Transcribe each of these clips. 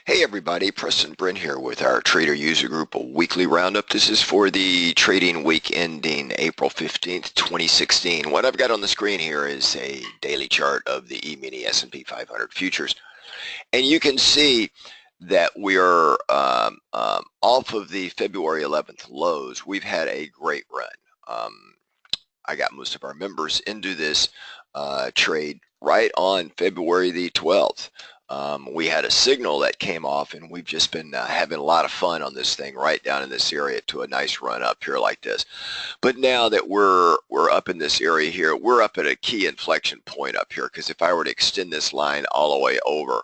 Hey everybody, Preston Brent here with our Trader User Group, a weekly roundup. This is for the trading week ending April 15th, 2016. What I've got on the screen here is a daily chart of the E-mini S&P 500 futures. And you can see that we are off of the February 11th lows. We've had a great run. I got most of our members into this trade right on February the 12th. We had a signal that came off, and we've just been having a lot of fun on this thing right down in this area to a nice run up here like this. But now that we're up in this area here, we're up at a key inflection point up here, because if I were to extend this line all the way over,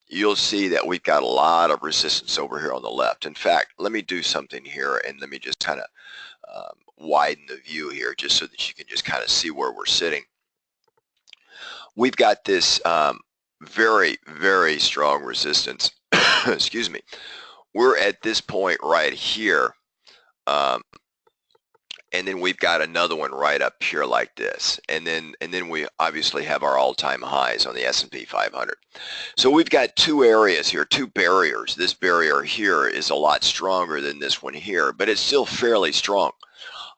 you'll see that we've got a lot of resistance over here on the left. In fact, let me do something here, and let me just kind of widen the view here just so that you can just kind of see where we're sitting. We've got this very, very strong resistance. Excuse me. We're at this point right here. And then we've got another one right up here like this. And then we obviously have our all-time highs on the S&P 500. So we've got two areas here, two barriers. This barrier here is a lot stronger than this one here, but it's still fairly strong.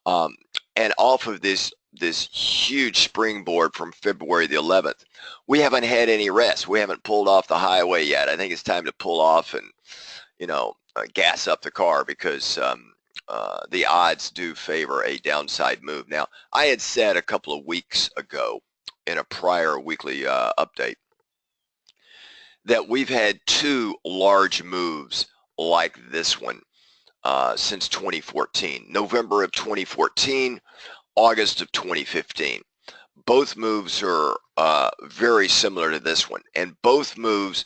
And off of this huge springboard from February the 11th, we haven't had any rest. We haven't pulled off the highway yet. I think it's time to pull off and, gas up the car, because the odds do favor a downside move. Now, I had said a couple of weeks ago in a prior weekly update that we've had two large moves like this one since 2014. November of 2014, August of 2015. Both moves are very similar to this one, and both moves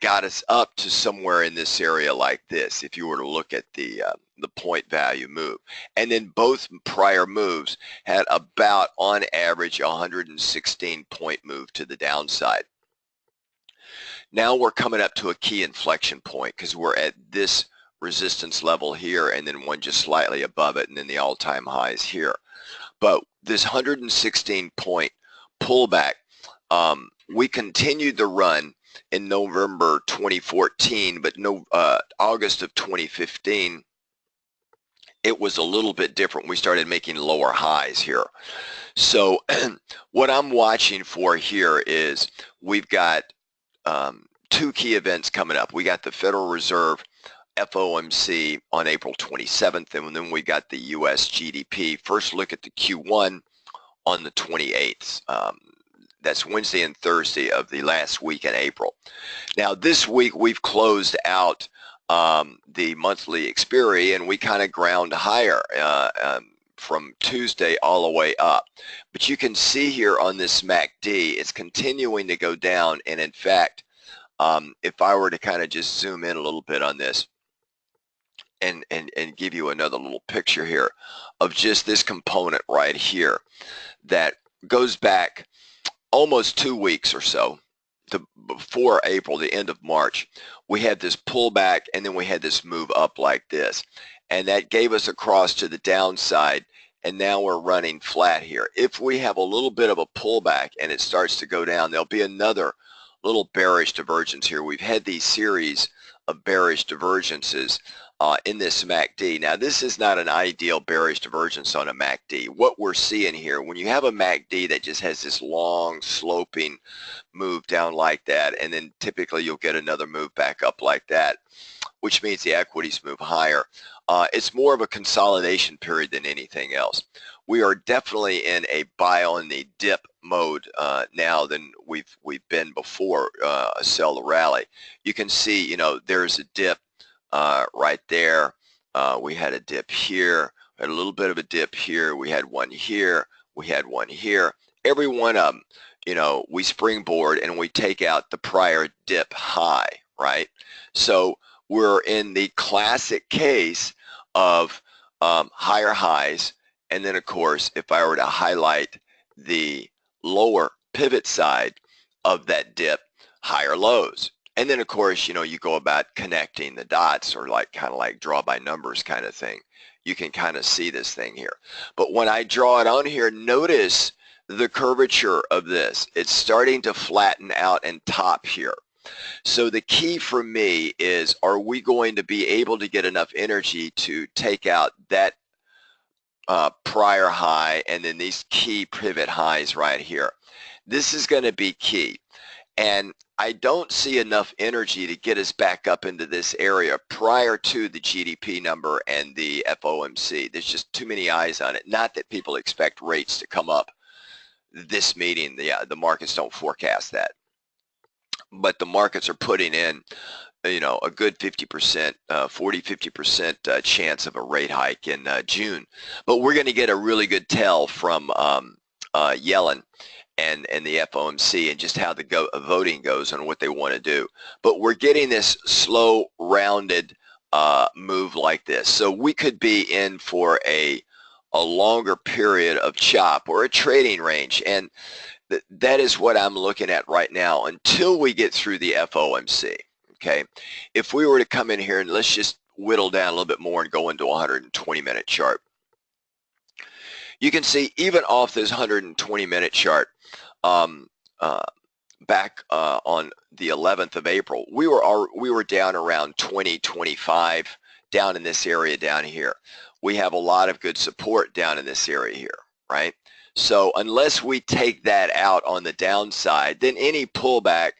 got us up to somewhere in this area like this, if you were to look at the point value move. And then both prior moves had about, on average, 116 point move to the downside. Now we're coming up to a key inflection point, because we're at this resistance level here, and then one just slightly above it, and then the all-time highs here. But this 116 point pullback, we continued the run in November 2014, but August of 2015, it was a little bit different. We started making lower highs here. So what I'm watching for here is we've got two key events coming up. We got the Federal Reserve FOMC on April 27th, and then we got the US GDP. First look at the Q1 on the 28th. That's Wednesday and Thursday of the last week in April. Now this week we've closed out the monthly expiry, and we kind of ground higher from Tuesday all the way up. But you can see here on this MACD, it's continuing to go down, and in fact, if I were to kind of just zoom in a little bit on this, and give you another little picture here of just this component right here that goes back almost 2 weeks or so before April, the end of March. We had this pullback, and then we had this move up like this, and that gave us a cross to the downside, and now we're running flat here. If we have a little bit of a pullback and it starts to go down, there'll be another little bearish divergence here. We've had these series of bearish divergences in this MACD. Now, this is not an ideal bearish divergence on a MACD. What we're seeing here, when you have a MACD that just has this long sloping move down like that, and then typically you'll get another move back up like that, which means the equities move higher. It's more of a consolidation period than anything else. We are definitely in a buy on the dip mode now than we've been before a sell the rally. You can see, there's a dip right there. We had a dip here, we had a little bit of a dip here, we had one here, we had one here. Every one of them, we springboard and we take out the prior dip high, right? So we're in the classic case of higher highs, and then of course, if I were to highlight the lower pivot side of that dip, higher lows. And then of course, you go about connecting the dots, or kind of like draw by numbers kind of thing. You can kind of see this thing here. But when I draw it on here, notice the curvature of this. It's starting to flatten out and top here. So the key for me is, are we going to be able to get enough energy to take out that prior high and then these key pivot highs right here? This is going to be key. And I don't see enough energy to get us back up into this area prior to the GDP number and the FOMC. There's just too many eyes on it. Not that people expect rates to come up this meeting. The markets don't forecast that. But the markets are putting in, you know, a good 50%, 40-50% chance of a rate hike in June. But we're going to get a really good tell from Yellen and the FOMC and just how the voting goes and what they want to do. But we're getting this slow, rounded move like this. So we could be in for a longer period of chop or a trading range. And that is what I'm looking at right now until we get through the FOMC. Okay, if we were to come in here and let's just whittle down a little bit more and go into a 120-minute chart. You can see even off this 120-minute chart, back on the 11th of April, we were down around 20-25 down in this area down here. We have a lot of good support down in this area here, right? So unless we take that out on the downside, then any pullback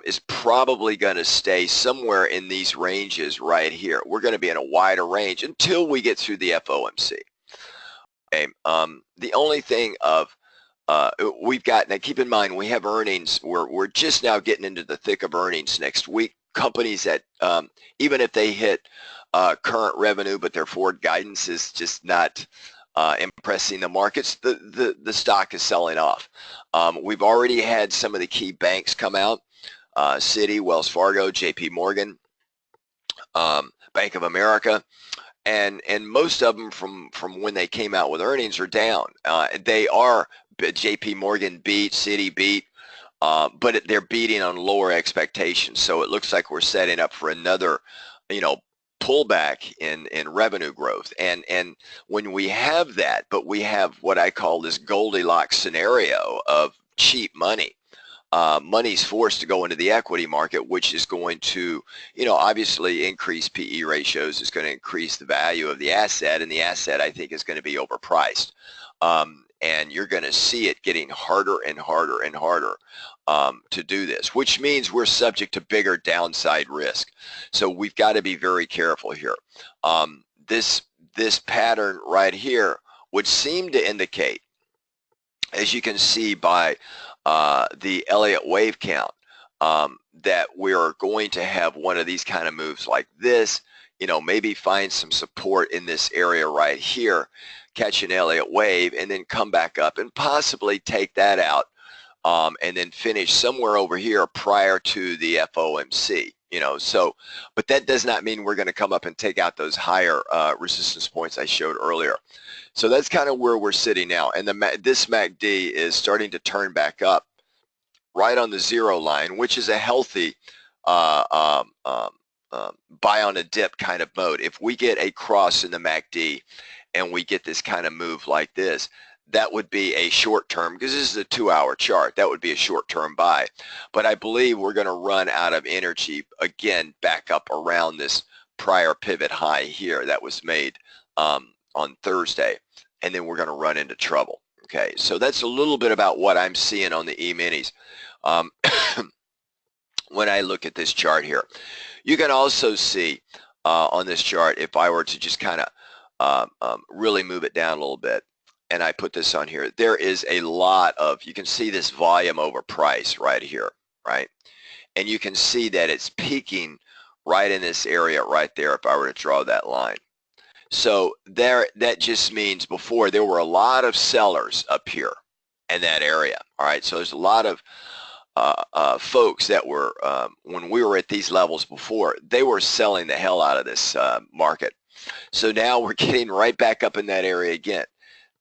is probably going to stay somewhere in these ranges right here. We're going to be in a wider range until we get through the FOMC. Okay. The only thing we've got, now keep in mind, we have earnings. We're just now getting into the thick of earnings next week. Companies that, even if they hit current revenue, but their forward guidance is just not impressing the markets, the stock is selling off. We've already had some of the key banks come out, Citi, Wells Fargo, JP Morgan, Bank of America, and most of them from when they came out with earnings are down. They are, JP Morgan beat, Citi beat, but they're beating on lower expectations. So it looks like we're setting up for another, you know, pullback in revenue growth. And when we have that, but we have what I call this Goldilocks scenario of cheap money. Money's forced to go into the equity market, which is going to, you know, obviously increase PE ratios, is going to increase the value of the asset, and the asset, I think, is going to be overpriced. And you're going to see it getting harder and harder and harder to do this, which means we're subject to bigger downside risk. So we've got to be very careful here. This pattern right here would seem to indicate, as you can see by the Elliott wave count, that we're going to have one of these kind of moves like this, you know, maybe find some support in this area right here, catch an Elliott wave, and then come back up and possibly take that out, and then finish somewhere over here prior to the FOMC, you know. So, but that does not mean we're going to come up and take out those higher resistance points I showed earlier. So that's kind of where we're sitting now. And this MACD is starting to turn back up right on the 0 line, which is a healthy buy on a dip kind of mode. If we get a cross in the MACD and we get this kind of move like this, that would be a short-term, because this is a 2-hour chart, that would be a short-term buy. But I believe we're going to run out of energy again back up around this prior pivot high here that was made on Thursday, and then we're going to run into trouble. Okay, so that's a little bit about what I'm seeing on the E-minis. When I look at this chart here, you can also see on this chart, if I were to just kind of really move it down a little bit, and I put this on here, there is a lot of, you can see this volume over price right here, right? And you can see that it's peaking right in this area right there if I were to draw that line. So there, that just means before there were a lot of sellers up here in that area. All right, so there's a lot of folks that were, when we were at these levels before, they were selling the hell out of this market. So now we're getting right back up in that area again.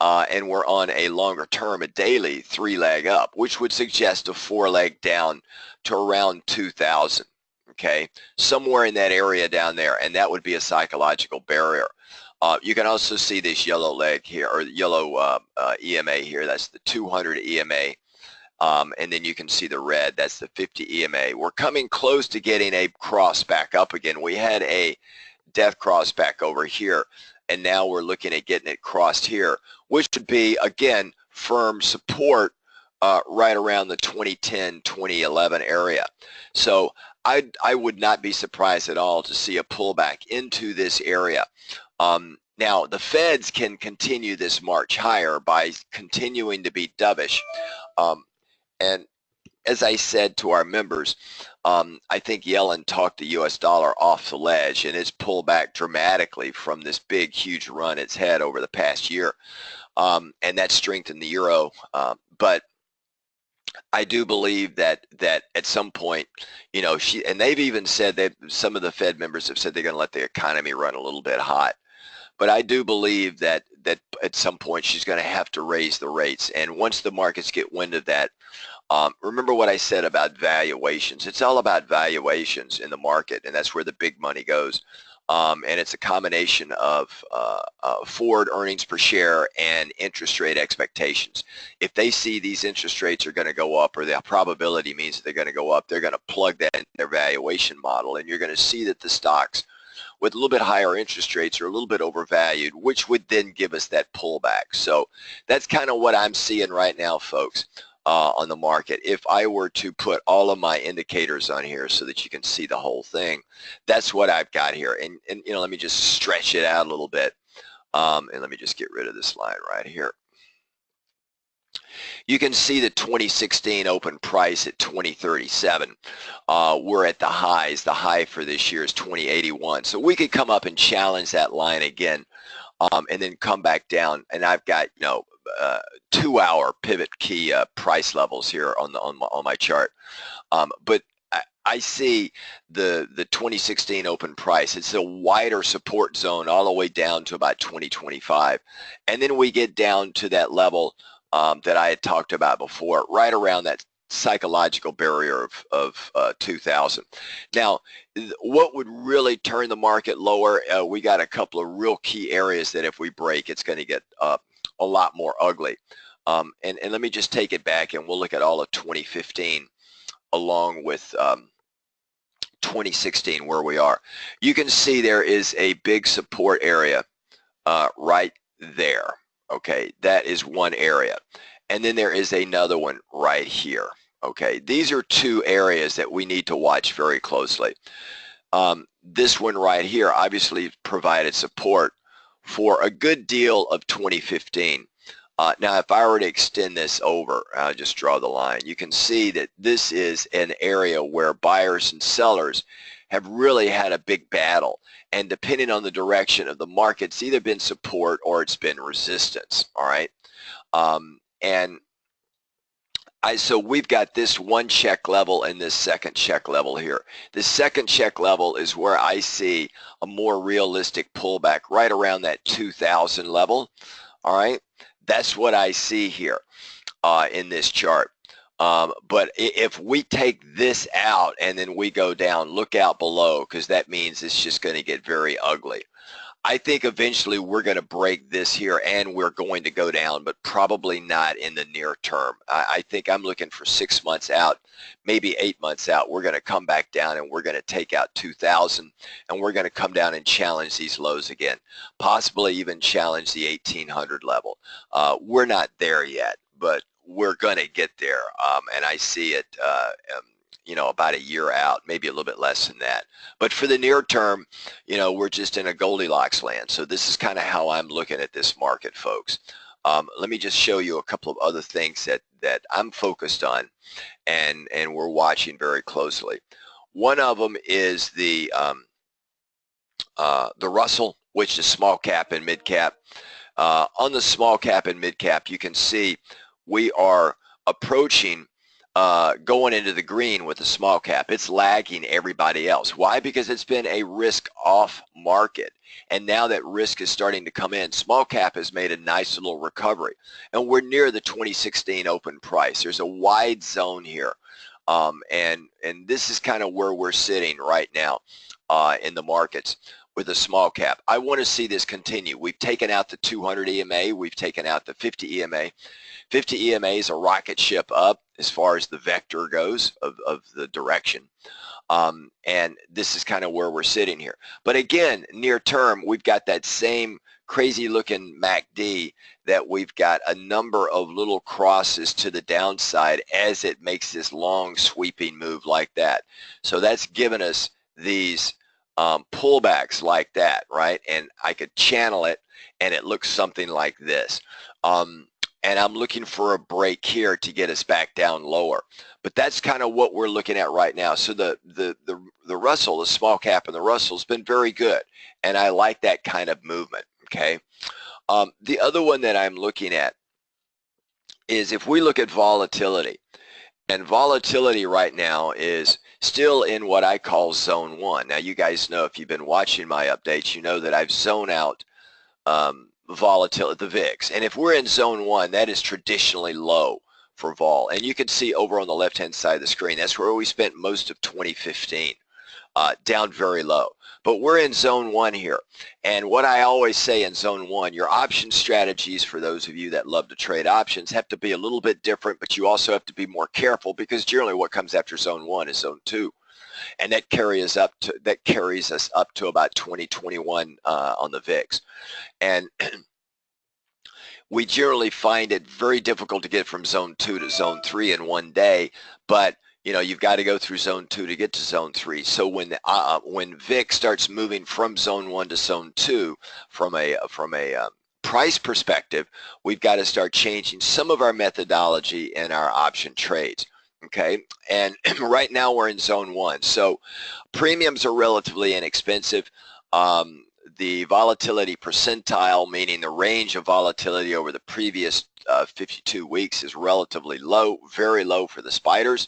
And we're on a longer term, a daily 3-leg up, which would suggest a 4-leg down to around 2,000. Okay, somewhere in that area down there, and that would be a psychological barrier. You can also see this yellow leg here, or yellow EMA here. That's the 200 EMA. And then you can see the red, that's the 50 EMA. We're coming close to getting a cross back up again. We had a death cross back over here, and now we're looking at getting it crossed here, which would be, again, firm support right around the 2010-2011 area. So I would not be surprised at all to see a pullback into this area. Now, the Feds can continue this march higher by continuing to be dovish. And as I said to our members, I think Yellen talked the U.S. dollar off the ledge, and it's pulled back dramatically from this big, huge run it's had over the past year. And that strengthened the euro. But I do believe that at some point, you know, and they've even said that some of the Fed members have said they're going to let the economy run a little bit hot. But I do believe that at some point she's going to have to raise the rates. And once the markets get wind of that, remember what I said about valuations. It's all about valuations in the market, and that's where the big money goes. And it's a combination of forward earnings per share and interest rate expectations. If they see these interest rates are going to go up, or the probability means that they're going to go up, they're going to plug that in their valuation model, and you're going to see that the stocks with a little bit higher interest rates are a little bit overvalued, which would then give us that pullback. So that's kind of what I'm seeing right now, folks, on the market. If I were to put all of my indicators on here so that you can see the whole thing, that's what I've got here. And you know, let me just stretch it out a little bit. And let me just get rid of this line right here. You can see the 2016 open price at 2037. We're at the highs. The high for this year is 2081. So we could come up and challenge that line again, and then come back down. And I've got, you know, 2-hour pivot key price levels here on my chart. But I see the 2016 open price. It's a wider support zone all the way down to about 2025. And then we get down to that level that I had talked about before, right around that psychological barrier of 2000. Now, what would really turn the market lower? We got a couple of real key areas that if we break, it's going to get a lot more ugly. And let me just take it back, and we'll look at all of 2015 along with 2016 where we are. You can see there is a big support area right there. Okay, that is one area. And then there is another one right here. Okay, these are two areas that we need to watch very closely. This one right here obviously provided support for a good deal of 2015. Now, if I were to extend this over, I'll just draw the line. You can see that this is an area where buyers and sellers have really had a big battle. And depending on the direction of the market, it's either been support or it's been resistance, all right? So we've got this one check level and this second check level here. The second check level is where I see a more realistic pullback right around that 2000 level, all right? That's what I see here in this chart. But if we take this out and then we go down, look out below, because that means it's just going to get very ugly. I think eventually we're going to break this here and we're going to go down, but probably not in the near term. I think I'm looking for 6 months out, maybe 8 months out. We're going to come back down and we're going to take out 2000, and we're going to come down and challenge these lows again, possibly even challenge the 1800 level. We're not there yet, but we're going to get there, and I see it you know, about a year out, maybe a little bit less than that. But for the near term, you know, we're just in a Goldilocks land. So this is kind of how I'm looking at this market, folks. Let me just show you a couple of other things that I'm focused on and we're watching very closely. One of them is the Russell, which is small cap and mid cap. On the small cap and mid cap, you can see we are approaching going into the green with the small cap. It's lagging everybody else. Why? Because it's been a risk off market. And now that risk is starting to come in, small cap has made a nice little recovery. And we're near the 2016 open price. There's a wide zone here. And this is kind of where we're sitting right now in the markets with a small cap. I want to see this continue. We've taken out the 200 EMA. We've taken out the 50 EMA. 50 EMA is a rocket ship up. as far as the vector goes of the direction. And this is kind of where we're sitting here. But again, near term, we've got that same crazy looking MACD that we've got a number of little crosses to the downside as it makes this long sweeping move like that. So that's given us these pullbacks like that, right? And I could channel it and it looks something like this. And I'm looking for a break here to get us back down lower. But that's kind of what we're looking at right now. So the Russell, the small cap and the Russell has been very good. And I like that kind of movement, okay? The other one that I'm looking at is if we look at volatility. And volatility right now is still in what I call zone 1. Now you guys know, if you've been watching my updates, you know that I've zoned out volatility, the VIX. And if we're in zone 1, that is traditionally low for vol. And you can see over on the left-hand side of the screen, that's where we spent most of 2015, down very low. But we're in zone 1 here. And what I always say in zone 1, your option strategies, for those of you that love to trade options, have to be a little bit different, but you also have to be more careful, because generally what comes after zone 1 is zone 2. And that carries us up to about 2021 on the VIX. And we generally find it very difficult to get from zone 2 to zone 3 in one day, but you know, you've got to go through zone 2 to get to zone 3. So when VIX starts moving from zone 1 to zone 2, from a price perspective, we've got to start changing some of our methodology in our option trades. Okay, and right now we're in zone 1, so premiums are relatively inexpensive. The volatility percentile, meaning the range of volatility over the previous 52 weeks, is relatively low, very low for the spiders.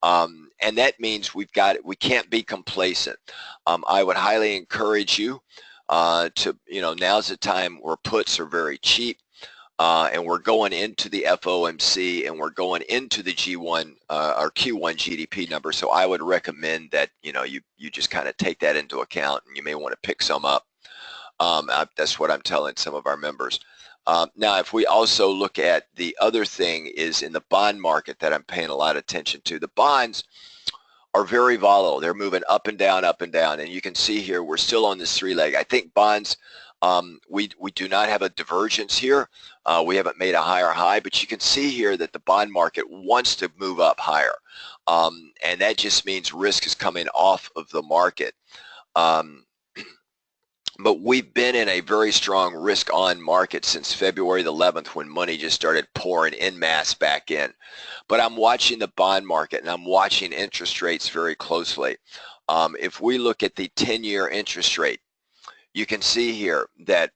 And that means we can't be complacent. I would highly encourage you to, now's the time where puts are very cheap, and we're going into the FOMC and we're going into the G1 or Q1 GDP number. So I would recommend that, you just kind of take that into account, and you may want to pick some up. That's what I'm telling some of our members. Now, if we also look at the other thing is in the bond market that I'm paying a lot of attention to, the bonds are very volatile. They're moving up and down, and you can see here we're still on this 3-leg. I think bonds, we do not have a divergence here. We haven't made a higher high, but you can see here that the bond market wants to move up higher, and that just means risk is coming off of the market. But we've been in a very strong risk-on market since February the 11th, when money just started pouring en masse back in. But I'm watching the bond market, and I'm watching interest rates very closely. If we look at the 10-year interest rate, you can see here that,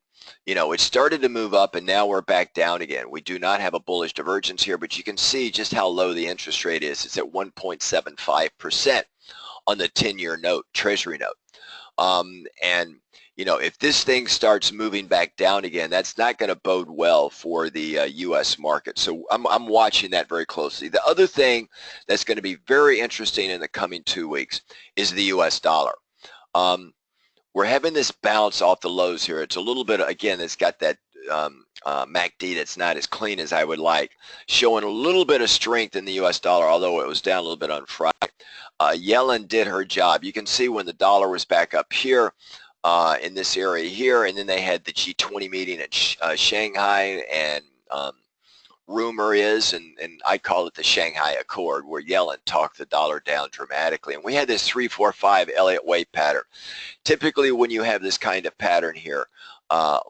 it started to move up, and now we're back down again. We do not have a bullish divergence here, but you can see just how low the interest rate is. It's at 1.75% on the 10-year note, Treasury note. And if this thing starts moving back down again, that's not going to bode well for the U.S. market. So I'm watching that very closely. The other thing that's going to be very interesting in the coming 2 weeks is the U.S. dollar. We're having this bounce off the lows here. It's a little bit, again, it's got that MACD that's not as clean as I would like, showing a little bit of strength in the U.S. dollar, although it was down a little bit on Friday. Yellen did her job. You can see when the dollar was back up here, in this area here, and then they had the G20 meeting in Shanghai, and rumor is, and I call it the Shanghai Accord, where Yellen talked the dollar down dramatically. And we had this 3-4-5 Elliott wave pattern. Typically when you have this kind of pattern here,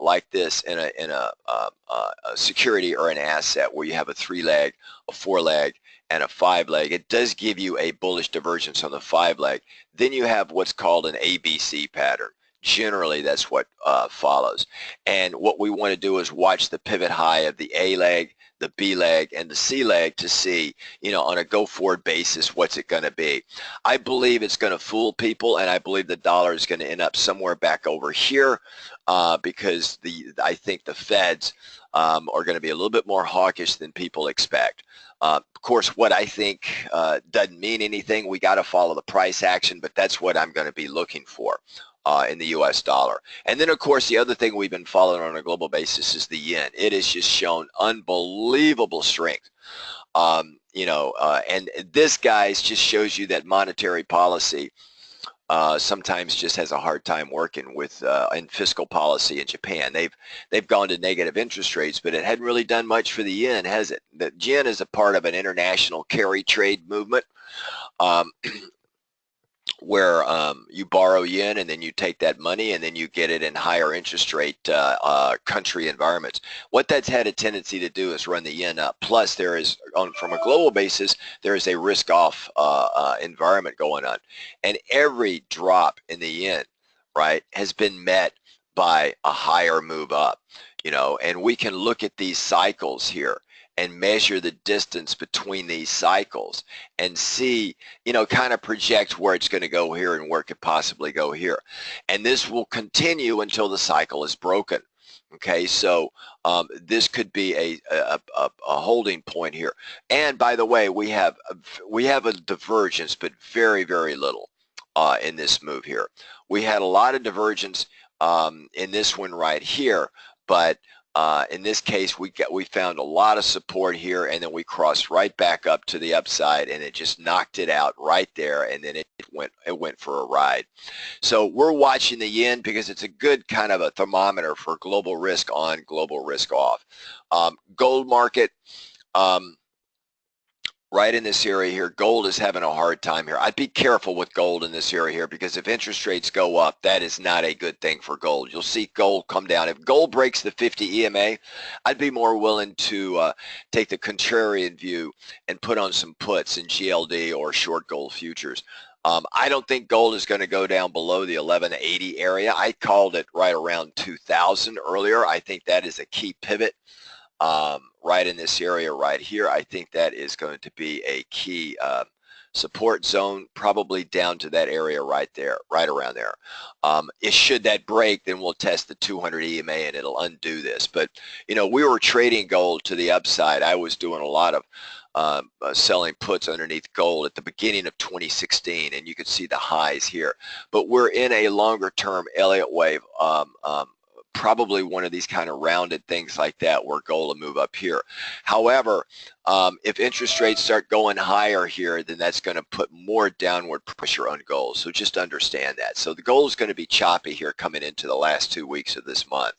like this in a security or an asset where you have a 3-leg, a 4-leg, and a 5-leg, it does give you a bullish divergence on the 5-leg. Then you have what's called an ABC pattern. Generally, that's what follows. And what we want to do is watch the pivot high of the A leg, the B leg, and the C leg to see, on a go-forward basis, what's it going to be. I believe it's going to fool people, and I believe the dollar is going to end up somewhere back over here, because I think the Feds are going to be a little bit more hawkish than people expect. Of course, what I think doesn't mean anything. We got to follow the price action, but that's what I'm going to be looking for in the U.S. dollar. And then, of course, the other thing we've been following on a global basis is the yen. It has just shown unbelievable strength. and this, guys, just shows you that monetary policy sometimes just has a hard time working with in fiscal policy in Japan. They've gone to negative interest rates, but it hadn't really done much for the yen, has it? The yen is a part of an international carry trade movement. Where you borrow yen and then you take that money and then you get it in higher interest rate country environments. What that's had a tendency to do is run the yen up. Plus, there is, from a global basis, there is a risk-off environment going on. And every drop in the yen, right, has been met by a higher move up, and we can look at these cycles here and measure the distance between these cycles and see, kind of project where it's going to go here and where it could possibly go here. And this will continue until the cycle is broken. Okay, so this could be a holding point here. And by the way, we have a divergence, but very, very little in this move here. We had a lot of divergence in this one right here, but in this case, we found a lot of support here, and then we crossed right back up to the upside, and it just knocked it out right there, and then it went for a ride. So we're watching the yen because it's a good kind of a thermometer for global risk on, global risk off. Gold market. Right in this area here, gold is having a hard time here. I'd be careful with gold in this area here, because if interest rates go up, that is not a good thing for gold. You'll see gold come down. If gold breaks the 50 EMA, I'd be more willing to take the contrarian view and put on some puts in GLD or short gold futures. I don't think gold is going to go down below the 1180 area. I called it right around 2000 earlier. I think that is a key pivot. Right in this area right here, I think that is going to be a key support zone, probably down to that area right there, right around there. Should that break, then we'll test the 200 EMA and it'll undo this. But, we were trading gold to the upside. I was doing a lot of selling puts underneath gold at the beginning of 2016, and you could see the highs here. But we're in a longer term Elliott wave, probably one of these kind of rounded things like that where gold will move up here. However, if interest rates start going higher here, then that's going to put more downward pressure on gold. So just understand that. So the gold is going to be choppy here coming into the last 2 weeks of this month.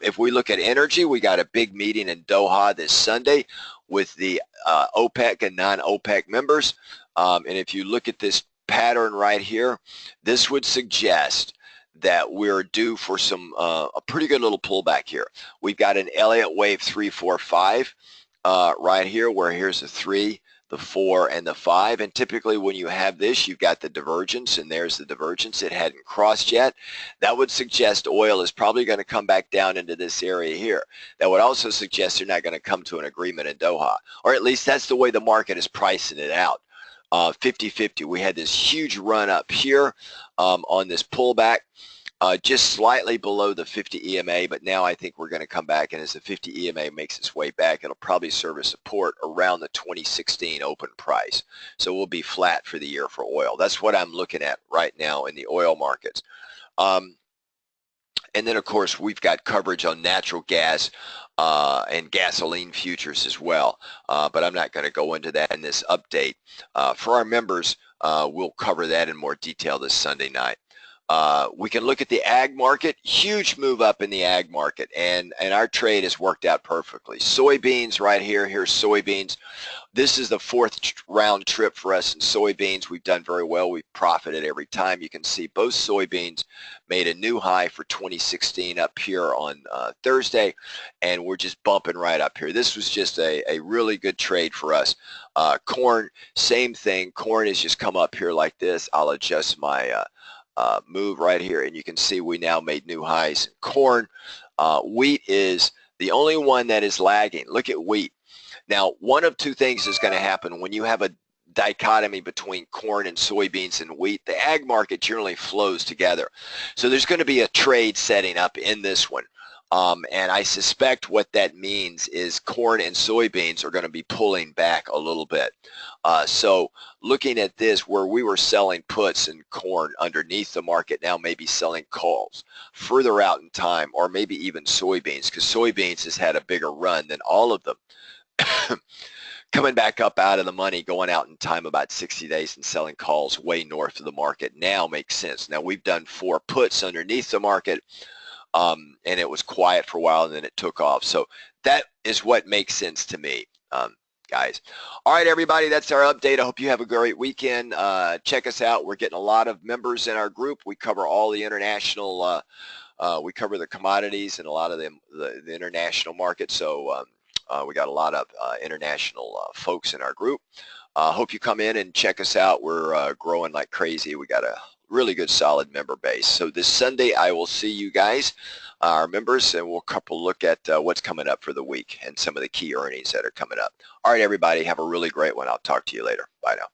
If we look at energy, we got a big meeting in Doha this Sunday with the OPEC and non-OPEC members. And if you look at this pattern right here, this would suggest that we're due for some a pretty good little pullback here. We've got an Elliott wave 3, 4, 5 right here, where here's the 3, the 4, and the 5. And typically when you have this, you've got the divergence, and there's the divergence. It hadn't crossed yet. That would suggest oil is probably going to come back down into this area here. That would also suggest they're not going to come to an agreement in Doha, or at least that's the way the market is pricing it out. 50-50. We had this huge run up here on this pullback, just slightly below the 50 EMA, but now I think we're going to come back, and as the 50 EMA makes its way back, it'll probably serve as support around the 2016 open price. So we'll be flat for the year for oil. That's what I'm looking at right now in the oil markets. And then, of course, we've got coverage on natural gas and gasoline futures as well. But I'm not going to go into that in this update. For our members, we'll cover that in more detail this Sunday night. We can look at the ag market. Huge move up in the ag market, and our trade has worked out perfectly. Soybeans right here. Here's soybeans. This is the 4th round trip for us in soybeans. We've done very well. We've profited every time. You can see both soybeans made a new high for 2016 up here on Thursday, and we're just bumping right up here. This was just a really good trade for us. Corn, same thing. Corn has just come up here like this. I'll adjust my move right here, and you can see we now made new highs in corn. Wheat is the only one that is lagging. Look at wheat. Now, one of two things is going to happen when you have a dichotomy between corn and soybeans and wheat. The ag market generally flows together. So there's going to be a trade setting up in this one. And I suspect what that means is corn and soybeans are going to be pulling back a little bit. So looking at this, where we were selling puts and corn underneath the market, now maybe selling calls further out in time, or maybe even soybeans, because soybeans has had a bigger run than all of them. coming back up out of the money, going out in time about 60 days and selling calls way north of the market now makes sense. Now we've done 4 puts underneath the market, and it was quiet for a while and then it took off. So that is what makes sense to me, guys. All right, everybody, that's our update. I hope you have a great weekend. Check us out. We're getting a lot of members in our group. We cover all the international, we cover the commodities and a lot of the international markets. So we got a lot of international folks in our group. Hope you come in and check us out. We're growing like crazy. We got a really good solid member base. So this Sunday I will see you guys, our members, and we'll look at what's coming up for the week and some of the key earnings that are coming up. All right, everybody, have a really great one. I'll talk to you later. Bye now.